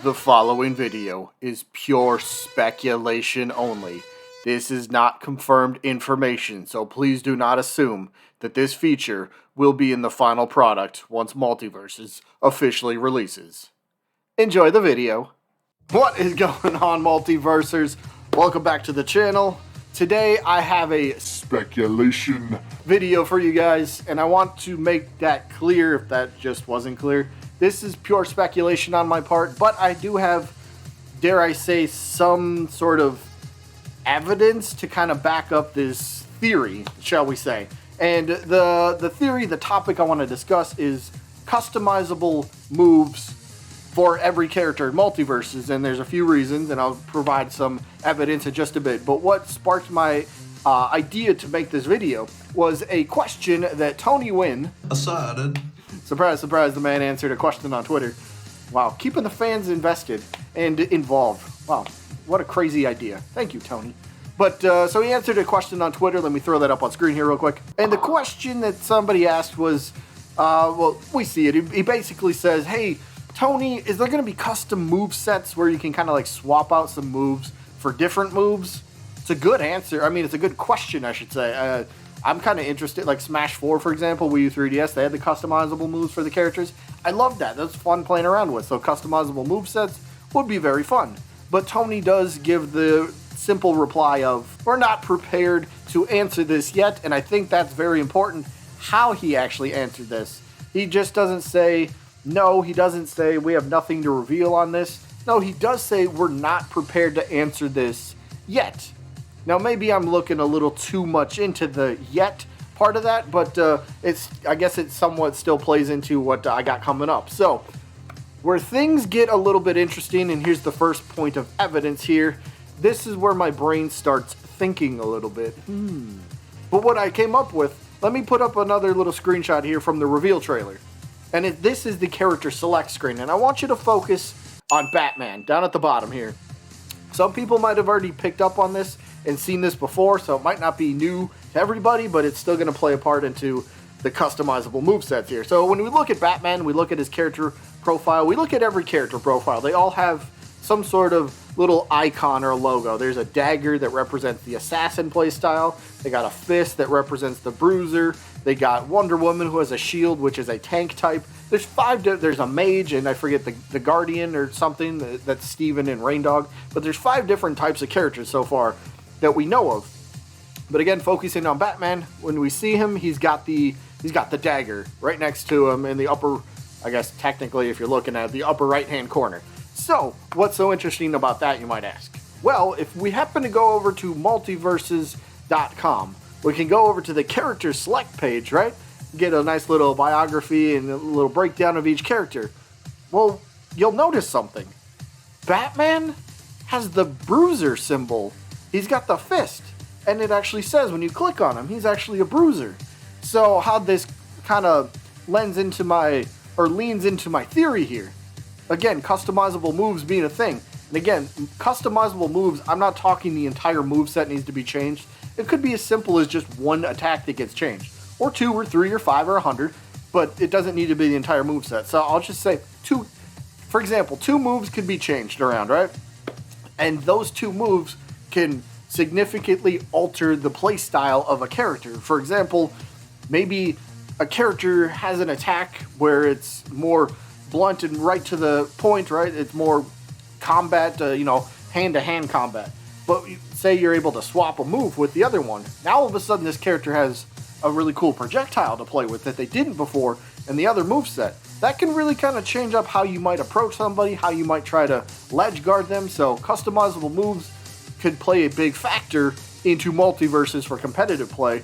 The following video is pure speculation only. This is not confirmed information, so please do not assume that this feature will be in the final product once Multiversus officially releases. Enjoy the video. What is going on, Multiversers? Welcome back to the channel. Today I have a speculation video for you guys, and I want to make that clear if that just wasn't clear. This is pure speculation on my part, but I do have, dare I say, some sort of evidence to kind of back up this theory, shall we say. And the theory, the topic I want to discuss is customizable moves for every character in Multiversus, and there's a few reasons, and I'll provide some evidence in just a bit. But what sparked my idea to make this video was a question that Tony Wynn asserted. Surprise, surprise, the man answered a question on Twitter. Wow, keeping the fans invested and involved. Wow, what a crazy idea. Thank you, Tony. But, so he answered a question on Twitter. Let me throw that up on screen here real quick. And the question that somebody asked was, well, we see it. He basically says, hey, Tony, is there going to be custom move sets where you can kind of like swap out some moves for different moves? It's a good answer. I mean, it's a good question, I should say. I'm kind of interested, like Smash 4, for example, Wii U 3DS, they had the customizable moves for the characters. I love that. That's fun playing around with. So customizable movesets would be very fun. But Tony does give the simple reply of, we're not prepared to answer this yet, and I think that's very important, how he actually answered this. He just doesn't say, no, he doesn't say, we have nothing to reveal on this. No, he does say, we're not prepared to answer this yet. Now, maybe I'm looking a little too much into the yet part of that, but I guess it somewhat still plays into what I got coming up. So, where things get a little bit interesting, and here's the first point of evidence here, this is where my brain starts thinking a little bit. But what I came up with, let me put up another little screenshot here from the reveal trailer. And this is the character select screen, and I want you to focus on Batman, down at the bottom here. Some people might have already picked up on this and seen this before, so it might not be new to everybody, but it's still going to play a part into the customizable movesets here. So when we look at Batman, we look at his character profile, we look at every character profile. They all have some sort of little icon or logo. There's a dagger that represents the assassin playstyle. They got a fist that represents the bruiser. They got Wonder Woman, who has a shield, which is a tank type. There's a mage, and I forget the guardian or something, that's Steven and Raindog. But there's 5 different types of characters so far that we know of. But again, focusing on Batman, when we see him, he's got the dagger right next to him in the upper, I guess technically if you're looking at the upper right hand corner. So, what's so interesting about that, you might ask? Well, if we happen to go over to multiversus.com, we can go over to the character select page, right? Get a nice little biography and a little breakdown of each character. Well, you'll notice something. Batman has the bruiser symbol. He's got the fist, and it actually says when you click on him, he's actually a bruiser. So how this kind of leans into my theory here. Again, customizable moves being a thing. And again, customizable moves, I'm not talking the entire moveset needs to be changed. It could be as simple as just one attack that gets changed, or 2 or 3 or 5 or 100, but it doesn't need to be the entire moveset. So I'll just say for example, 2 moves could be changed around, right? And those 2 moves can significantly alter the play style of a character. For example, maybe a character has an attack where it's more blunt and right to the point, right? It's more combat, hand-to-hand combat. But say you're able to swap a move with the other one. Now all of a sudden this character has a really cool projectile to play with that they didn't before in the other moveset. That can really kind of change up how you might approach somebody, how you might try to ledge guard them. So customizable moves could play a big factor into Multiversus for competitive play,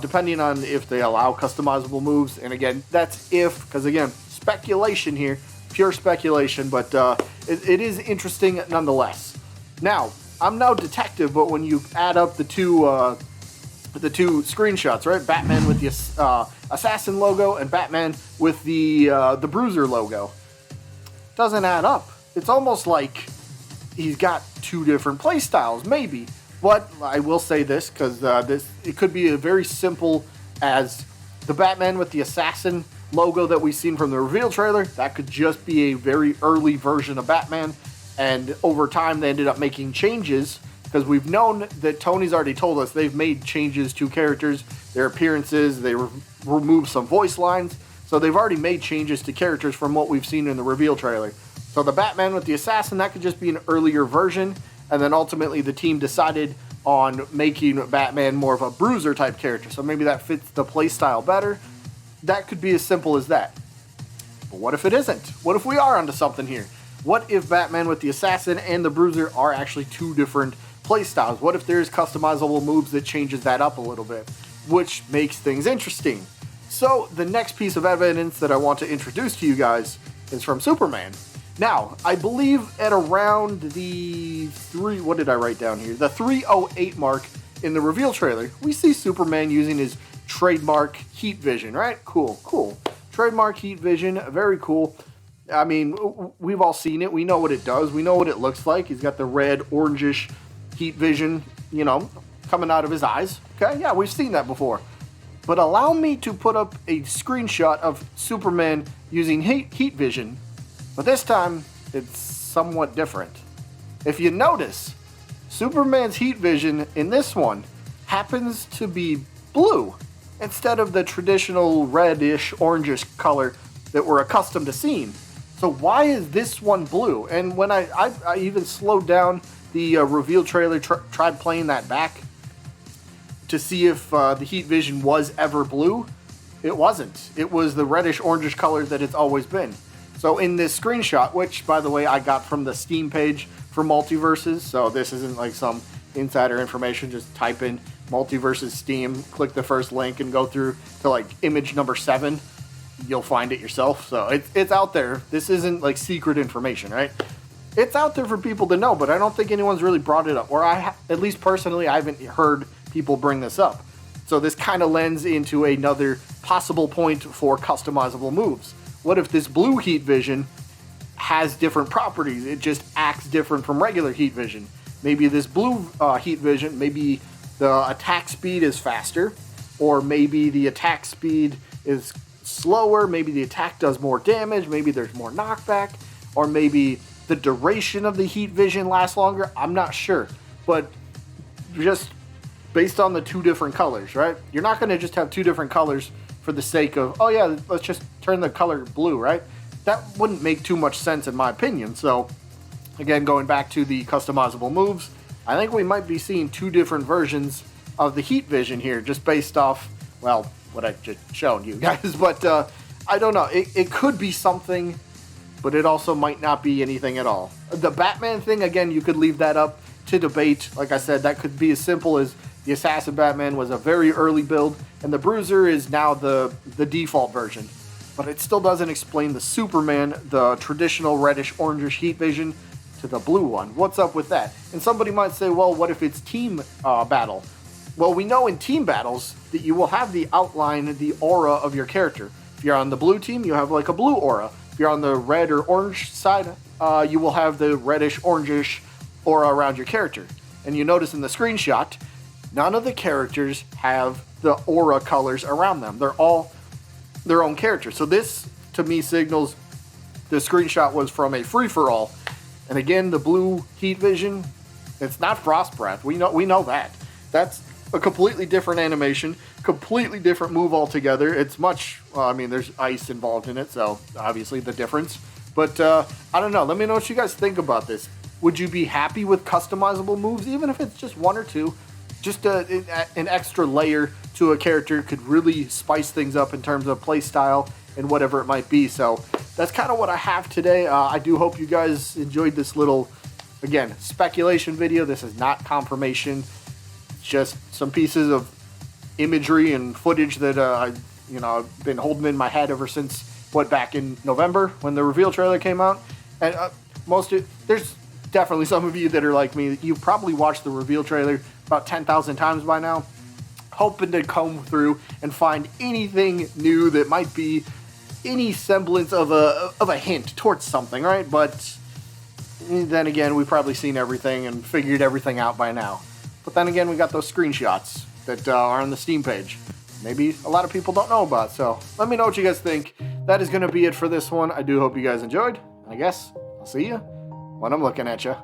depending on if they allow customizable moves. And again, that's if, because again, speculation here, pure speculation, but it is interesting nonetheless. Now, I'm no detective, but when you add up the two screenshots, right? Batman with the assassin logo and Batman with the bruiser logo, doesn't add up. It's almost like he's got 2 different play styles, maybe. But I will say this, because it could be a very simple as the Batman with the assassin logo that we've seen from the reveal trailer, that could just be a very early version of Batman. And over time, they ended up making changes, because we've known that Tony's already told us they've made changes to characters, their appearances, they removed some voice lines. So they've already made changes to characters from what we've seen in the reveal trailer. So the Batman with the assassin, that could just be an earlier version. And then ultimately the team decided on making Batman more of a bruiser type character. So maybe that fits the playstyle better. That could be as simple as that. But what if it isn't? What if we are onto something here? What if Batman with the assassin and the bruiser are actually two different playstyles? What if there's customizable moves that changes that up a little bit, which makes things interesting? So the next piece of evidence that I want to introduce to you guys is from Superman. Now, I believe at around the what did I write down here? The 308 mark in the reveal trailer, we see Superman using his trademark heat vision, right? Cool. Trademark heat vision, very cool. I mean, we've all seen it. We know what it does. We know what it looks like. He's got the red, orangish heat vision, coming out of his eyes. Okay, yeah, we've seen that before. But allow me to put up a screenshot of Superman using heat vision, but this time it's somewhat different. If you notice, Superman's heat vision in this one happens to be blue instead of the traditional reddish, orangish color that we're accustomed to seeing. So why is this one blue? And when I even slowed down the reveal trailer, tried playing that back to see if the heat vision was ever blue, it wasn't. It was the reddish, orangish color that it's always been. So in this screenshot, which by the way I got from the Steam page for Multiversus, so this isn't like some insider information, just type in Multiversus Steam, click the first link and go through to like image number 7. You'll find it yourself. So it's out there. This isn't like secret information, right? It's out there for people to know, but I don't think anyone's really brought it up. Or at least personally, I haven't heard people bring this up. So this kind of lends into another possible point for customizable moves. What if this blue heat vision has different properties? It just acts different from regular heat vision. Maybe this blue heat vision, maybe the attack speed is faster, or maybe the attack speed is slower, maybe the attack does more damage, maybe there's more knockback, or maybe the duration of the heat vision lasts longer. I'm not sure, but just based on the two different colors, right? You're not going to just have two different colors for the sake of, oh yeah, let's just turn the color blue, right? That wouldn't make too much sense in my opinion. So again, going back to the customizable moves, I think we might be seeing two different versions of the heat vision here, just based off, well, what I just shown you guys. But I don't know, it could be something, but it also might not be anything at all. The Batman thing, again, you could leave that up to debate. Like I said, that could be as simple as the Assassin Batman was a very early build, and the Bruiser is now the default version. But it still doesn't explain the Superman, the traditional reddish-orangish heat vision, to the blue one. What's up with that? And somebody might say, well, what if it's team battle? Well, we know in team battles that you will have the outline, the aura of your character. If you're on the blue team, you have like a blue aura. If you're on the red or orange side, you will have the reddish-orangish aura around your character. And you notice in the screenshot, none of the characters have the aura colors around them. They're all their own characters. So this, to me, signals the screenshot was from a free-for-all. And again, the blue heat vision, it's not Frost Breath. We know that. That's a completely different animation, completely different move altogether. It's much, well, I mean, there's ice involved in it, so obviously the difference. But I don't know. Let me know what you guys think about this. Would you be happy with customizable moves, even if it's just one or two? Just an extra layer to a character could really spice things up in terms of play style and whatever it might be. So that's kind of what I have today. I do hope you guys enjoyed this little, again, speculation video. This is not confirmation. It's just some pieces of imagery and footage that I've been holding in my head ever since back in November when the reveal trailer came out. And there's definitely some of you that are like me. You've probably watched the reveal trailer about 10,000 times by now, hoping to comb through and find anything new that might be any semblance of a hint towards something, right? But then again, we've probably seen everything and figured everything out by now. But then again, we got those screenshots that are on the Steam page. maybe a lot of people don't know about. So let me know what you guys think. That is going to be it for this one. I do hope you guys enjoyed. I guess I'll see you when I'm looking at you.